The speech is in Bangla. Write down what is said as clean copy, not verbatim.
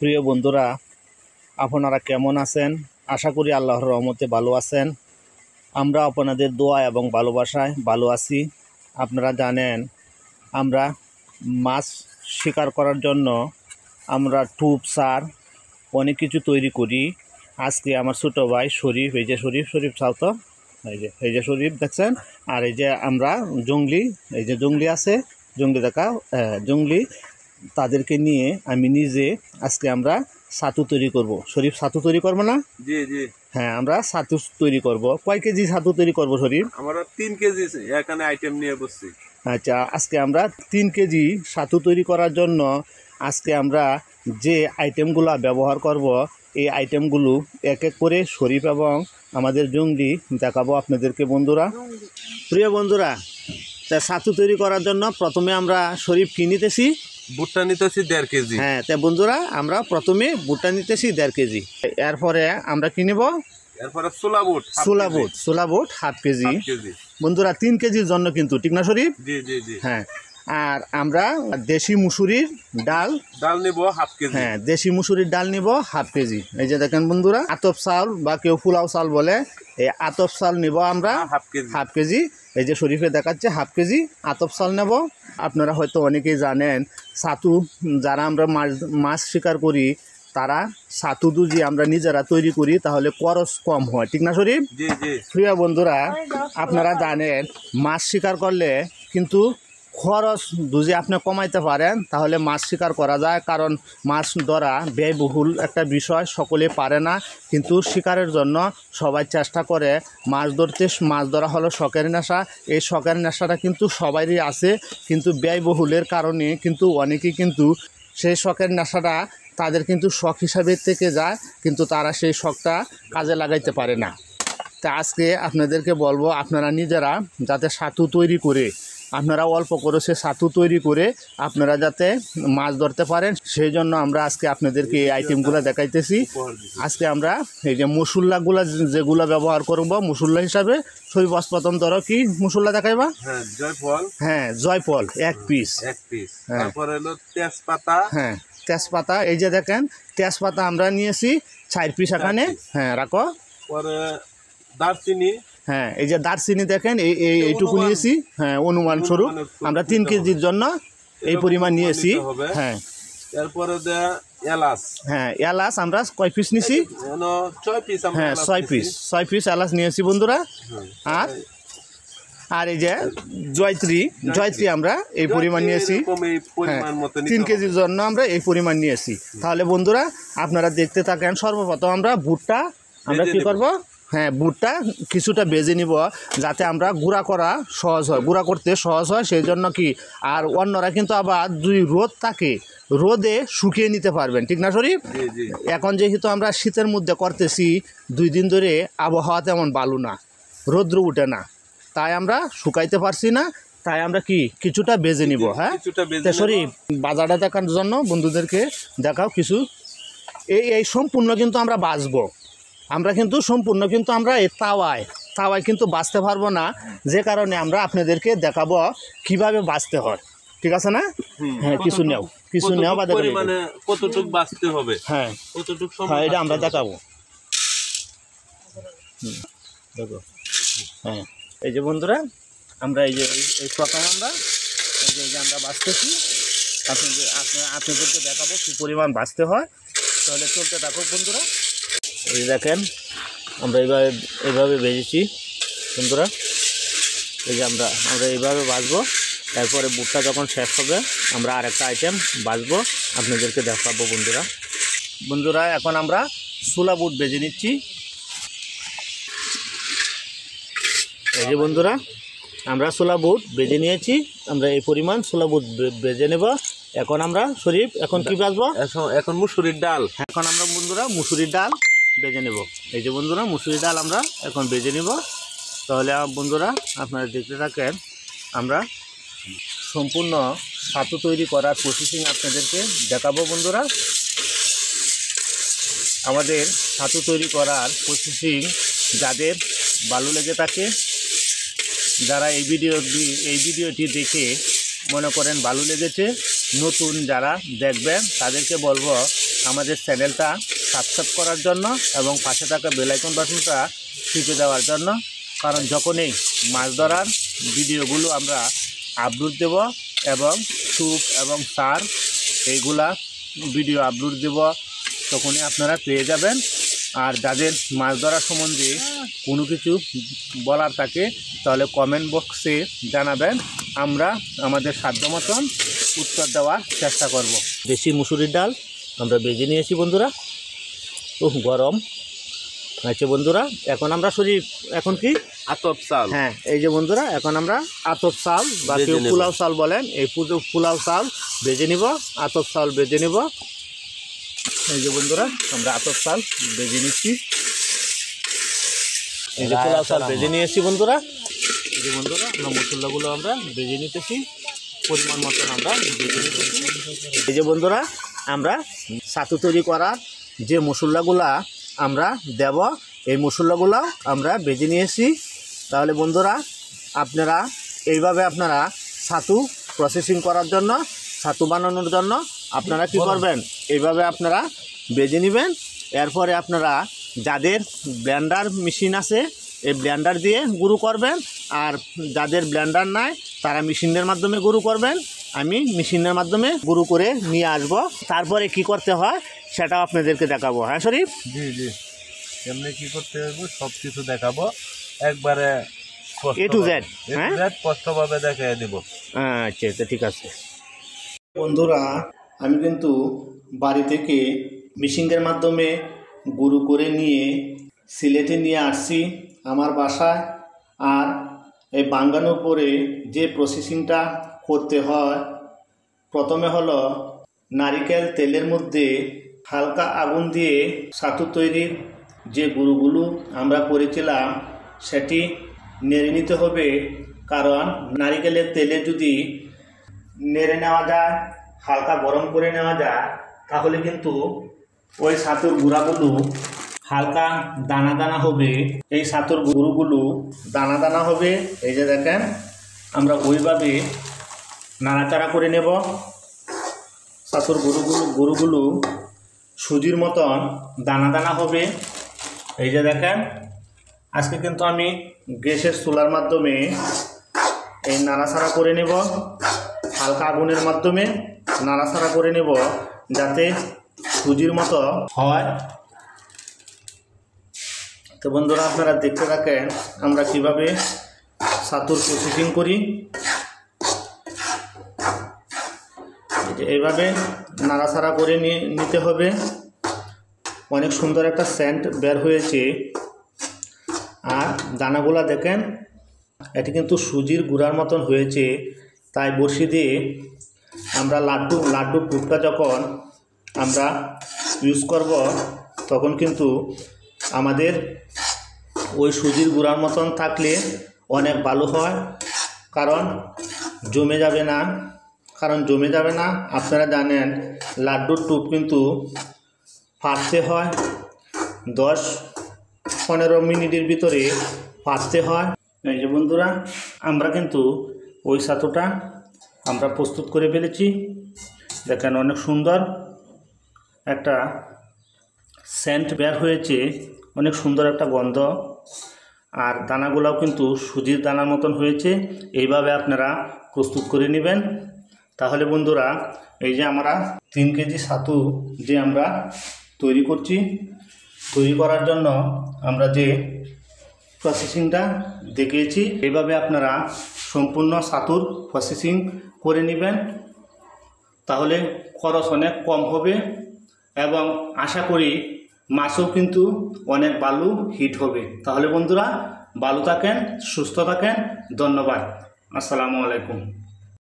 প্রিয় বন্ধুরা, আপনারা কেমন আছেন? আশা করি আল্লাহর রহমতে ভালো আছেন। আমরা আপনাদের দোয়া এবং ভালোবাসায় ভালো আছি। আপনারা জানেন আমরা মাছ শিকার করার জন্য আমরা টুপ সার অনেক কিছু তৈরি করি। আজকে আমার ছোটো ভাই শরীফ, এই যে শরীফ চাও তো, এই যে শরীফ দেখছেন, আর এই যে আমরা জঙ্গলি, এই যে জঙ্গলি আছে, জঙ্গলি দেখাও, জঙ্গলি, তাদেরকে নিয়ে আমি নিজে আজকে আমরা ছাতু তৈরি করব। শরীফ, ছাতু তৈরি করবো না? জি জি, হ্যাঁ, আমরা ছাতু তৈরি করব। কয় কেজি ছাতু তৈরি করব শরীফ? আমরা 3 কেজি এখানে আইটেম নিয়ে বসছি। আচ্ছা, আজকে আমরা 3 কেজি ছাতু তৈরি করার জন্য আজকে আমরা যে আইটেমগুলো ব্যবহার করব, এই আইটেমগুলো এক এক করে শরীফ এবং আমাদের জঙ্গলি দেখাবো আপনাদেরকে। বন্ধুরা, প্রিয় বন্ধুরা, তা ছাতু তৈরি করার জন্য প্রথমে আমরা শরীফ কি নিতেছি? ভুট্টা নিতেছি 1.5 কেজি। হ্যাঁ, তা বন্ধুরা, আমরা প্রথমে ভুট্টা নিতেছি 1.5 কেজি। এরপরে আমরা কি নেব? এরপরে ছোলা বুট হাফ কেজি। বন্ধুরা, 3 কেজির জন্য কিন্তু, ঠিক না শরীফ? জি জি জি। হ্যাঁ, আর আমরা দেশি মুসুরির ডাল নিব হাফ কেজি। হ্যাঁ, দেশি মুসুরির ডাল নিব হাফ কেজি। এই যে দেখেন বন্ধুরা, আতপ চাল বা কেউ পোলাও চাল বলে, এই আতপ চাল নিব আমরা হাফ কেজি। এই যে শরীফে দেখাচ্ছে হাফ কেজি আতপ চাল নেব। আপনারা হয়তো অনেকেই জানেন, ছাতু যারা আমরা মাছ শিকার করি, তারা ছাতু যদি আমরা নিজেরা তৈরি করি তাহলে খরচ কম হয়, ঠিক না শরীফ? জি জি। প্রিয় বন্ধুরা, আপনারা জানেন মাছ শিকার করলে কিন্তু খরচ যদি আপনি কমাইতে পারেন তাহলে মাছ শিকার করা যায়। কারণ মাছ ধরা ব্যয়বহুল একটা বিষয়, সকলে পারে না, কিন্তু শিকারের জন্য সবাই চেষ্টা করে। মাছ ধরতে, মাছ ধরা হলো শখের নেশা। এই শখের নেশাটা কিন্তু সবারই আছে, কিন্তু ব্যয়বহুলের কারণে কিন্তু অনেকেই কিন্তু সেই শখের নেশাটা তাদের কিন্তু শখ হিসাবে থেকে যায়, কিন্তু তারা সেই শখটা কাজে লাগাইতে পারে না। তা আজকে আপনাদেরকে বলবো, আপনারা নিজেরা যাতে ছাতু তৈরি করে, আপনারা অল্প করে সে ছাতু তৈরি করে আপনারা যাতে মাছ ধরতে পারেন, সেই জন্য আমরা আজকে আপনাদেরকে এই আইটেমগুলো দেখাইতেছি। আজকে আমরা এই যে মশলাগুলো যেগুলো ব্যবহার করবো মশলা হিসাবে, শরীফ প্রথম ধরো কি মশলা দেখাইবা? হ্যাঁ, জয়ফল 1 পিস। তারপরে হলো তেজপাতা। হ্যাঁ, তেজপাতা, এই যে দেখেন তেজপাতা আমরা নিয়েছি 4 পিস এখানে। হ্যাঁ, রাখো। পরে দারচিনি। হ্যাঁ, এই যে দারচিনি দেখেন, এইটুকু নিয়েছি। হ্যাঁ, অনুমান স্বরূপ আমরা 3 কেজির জন্য এই পরিমাণ নিয়েছি। হ্যাঁ, এরপরে এলাচ। হ্যাঁ, এলাচ আমরা কয় পিস নিয়েছি? 6 পিস। হ্যাঁ, 6 পিস এলাচ নিয়েছি বন্ধুরা। আর এই যে জয়ত্রী আমরা এই পরিমাণ নিয়েছি। হ্যাঁ, 3 কেজির জন্য আমরা এই পরিমাণ নিয়েছি। তাহলে বন্ধুরা, আপনারা দেখতে থাকেন। সর্বপ্রথম আমরা ভুট্টা আমরা কি করব? হ্যাঁ, বুটটা কিছুটা বেজে নিব, যাতে আমরা গুঁড়া করা সহজ হয়, গুঁড়া করতে সহজ হয়, সেই জন্য কি। আর অন্যরা কিন্তু আবার যদি রোদ থাকে, রোদে শুকিয়ে নিতে পারবেন, ঠিক না শরীফ? এখন যেহেতু আমরা শীতের মধ্যে করতেছি, 2 দিন ধরে আবহাওয়া তেমন ভালো না, রৌদ্র উঠে না, তাই আমরা শুকাইতে পারছি না, তাই আমরা কি কিছুটা বেজে নিব। হ্যাঁ, শরীফ বাজারটা দেখার জন্য বন্ধুদেরকে দেখাও কিছু। এই সম্পূর্ণ কিন্তু আমরা বাছবো, আমরা কিন্তু সম্পূর্ণ কিন্তু আমরা এই তাওয়ায় কিন্তু বাঁচতে পারবো না, যে কারণে আমরা আপনাদেরকে দেখাবো কিভাবে বাঁচতে হয়, ঠিক আছে না? হ্যাঁ, কিছু নেও বা কতটুকু বাঁচতে হবে। হ্যাঁ, হ্যাঁ, এটা আমরা দেখাবো। দেখো, হ্যাঁ, এই যে বন্ধুরা, আমরা এই প্রকার আমরা এই যে আমরা বাঁচতেছি, আপনাদেরকে দেখাবো কী পরিমাণ বাঁচতে হয়। তাহলে চলতে থাকুক বন্ধুরা। এই দেখেন, আমরা এইভাবে ভেজেছি বন্ধুরা। এই যে আমরা এইভাবে ভাজবো। তারপরে বুটটা যখন শেষ হবে আমরা আরেকটা আইটেম ভাজবো, আপনাদেরকে দেখাবো বন্ধুরা। এখন আমরা ছোলা বুট ভেজে নিচ্ছি। এই যে বন্ধুরা, আমরা ছোলা বুট ভেজে নিয়েছি। আমরা এই পরিমাণ ছোলা বুট ভেজে নেব। এখন আমরা শরীফ এখন কি ভাজবো? এখন মুসুরির ডাল। এখন আমরা বন্ধুরা মুসুরির ডাল ভেজে নেব। এই যে বন্ধুরা, মুসুরির ডাল আমরা এখন ভেজে নেব। তাহলে বন্ধুরা, আপনারা দেখতে থাকেন। আমরা সম্পূর্ণ ছাতু তৈরি করার প্রসেসিং আপনাদেরকে দেখাবো বন্ধুরা। আমাদের ছাতু তৈরি করার প্রসেসিং যাদের ভালো লেগে থাকে, যারা এই ভিডিওটি দেখে মনে করেন ভালো লেগেছে, নতুন যারা দেখবেন তাদেরকে বলবো আমাদের চ্যানেলটা সাবস্ক্রাইব করার জন্য এবং পাশে থাকা বেল আইকন বাটনটা টিপে দেওয়ার জন্য। কারণ যখনই মাছ ধরার ভিডিওগুলো আমরা আপলোড দেব এবং স্যুপ এবং সার এইগুলা ভিডিও আপলোড দেব তখনই আপনারা পেয়ে যাবেন। আর যাদের মাছ ধরা সম্বন্ধে কোনো কিছু বলার থাকে তাহলে কমেন্ট বক্সে জানাবেন, আমরা আমাদের সাধ্য মতন উত্তর দেওয়ার চেষ্টা করব। দেশি মুসুরির ডাল আমরা ভেজে নিয়েছি বন্ধুরা। গরম আচ্ছা বন্ধুরা, এখন আমরা এখন কি আতপ চাল, হ্যাঁ এই যে বন্ধুরা এখন আমরা আতপ চাল বা কেউ পোলাও চাল বলেন, এই পোলাও চাল ভেজে নিব, আতপ চাল ভেজে নিব। এই যে বন্ধুরা আমরা আতপ চাল ভেজে নিচ্ছি, এই যে পোলাও চাল ভেজে নিয়েছি বন্ধুরা। এই যে বন্ধুরা আমরা মশলাগুলো আমরা ভেজে নিতেছি, পরিমাণ মতন আমরা ভেজে নিতেছি। এই যে বন্ধুরা আমরা ছাতু তৈরি করার যে মশলাগুলা আমরা দেব, এই মশলাগুলো আমরা ভেজে নিয়েছি। তাহলে বন্ধুরা আপনারা এইভাবে আপনারা ছাতু প্রসেসিং করার জন্য, ছাতু বানানোর জন্য আপনারা কি করবেন, এইভাবে আপনারা ভেজে নেবেন। এরপরে আপনারা যাদের ব্লেন্ডার মেশিন আছে এই ব্লেন্ডার দিয়ে গুঁড়ো করবেন, আর যাদের ব্লেন্ডার নাই তারা মেশিনের মাধ্যমে গুঁড়ো করবেন। আমি মেশিনের মাধ্যমে গুঁড়ো করে নিয়ে আসব, তারপরে কি করতে হয় সেটাও আপনাদেরকে দেখাবো। হ্যাঁ শরীফ? জি জি, এমনি কি করতে হবে সব কিছু দেখাবো একবারে A to Z, হ্যাঁ স্পষ্টভাবে দেখিয়ে দেব। আচ্ছা তো ঠিক আছে বন্ধুরা, আমি কিন্তু বাড়ি থেকে মেশিনের মাধ্যমে গুঁড়ো করে নিয়ে সিলেটে নিয়ে আসছি আমার বাসায়। আর এই বাঙ্গানোর পরে যে প্রসেসিংটা করতে হয়, প্রথমে হলো নারিকেল তেলের মধ্যে হালকা আগুন দিয়ে ছাতু তৈরির যে গুঁড়োগুলো আমরা করেছিলাম সেটি নেড়ে নিতে হবে। কারণ নারিকেলের তেলে যদি নেড়ে নেওয়া যায়, হালকা গরম করে নেওয়া যায়, তাহলে কিন্তু ওই ছাতুর গুঁড়াগুলো হালকা দানা দানা হবে। এই ছাতুর গুঁড়োগুলো দানা দানা হবে। এই যে দেখেন আমরা ওইভাবে নাড়াচাড়া করে নেব। ছাতুর গুঁড়োগুলো সুজির মতন দানা দানা হবে। এই যে দেখেন আজকে কিন্তু আমি গ্যাসের চুলার মাধ্যমে এই নাড়াচাড়া করে নেব, হালকা আগুনের মাধ্যমে নাড়াচাড়া করে নেব যাতে সুজির মতো হয়। তো বন্ধুরা আপনারা দেখতে থাকেন আমরা কিভাবে ছাতুর প্রসেসিং করি। এইভাবে নাড়াচাড়া করে নিতে হবে। অনেক সুন্দর একটা সেন্ট বের হয়েছে। আর দানাগুলা দেখেন এটি কিন্তু সুজির গুঁড়ার মতন হয়েছে। তাই বড়শি দিয়ে আমরা লাড্ডুর টুকটা যখন আমরা ইউজ করব তখন কিন্তু আমাদের ওই সুজির গুঁড়ার মতন থাকলে অনেক ভালো হয়। কারণ জমে যাবে না। আপনারা জানেন লাড্ডুর টুপ কিন্তু ফাটতে হয়, 10-15 মিনিটের ভিতরে ফাটতে হয়। এই যে বন্ধুরা আমরা কিন্তু ওই ছাতুটা আমরা প্রস্তুত করে ফেলেছি। দেখেন অনেক সুন্দর একটা সেন্ট বের হয়েছে, অনেক সুন্দর একটা গন্ধ। আর দানাগুলোও কিন্তু সুজির দানার মতন হয়েছে। এইভাবে আপনারা প্রস্তুত করে নেবেন। তাহলে বন্ধুরা এই যে আমরা 3 কেজি ছাতু যে আমরা তৈরি করছি, তৈরি করার জন্য আমরা যে প্রসেসিংটা দেখিয়েছি এইভাবে আপনারা সম্পূর্ণ ছাতুর প্রসেসিং করে নেবেন। তাহলে খরচ অনেক কম হবে এবং আশা করি মাছও কিন্তু অনেক ভালো হিট হবে। তাহলে বন্ধুরা ভালো থাকেন, সুস্থ থাকেন। ধন্যবাদ। আসসালামু আলাইকুম।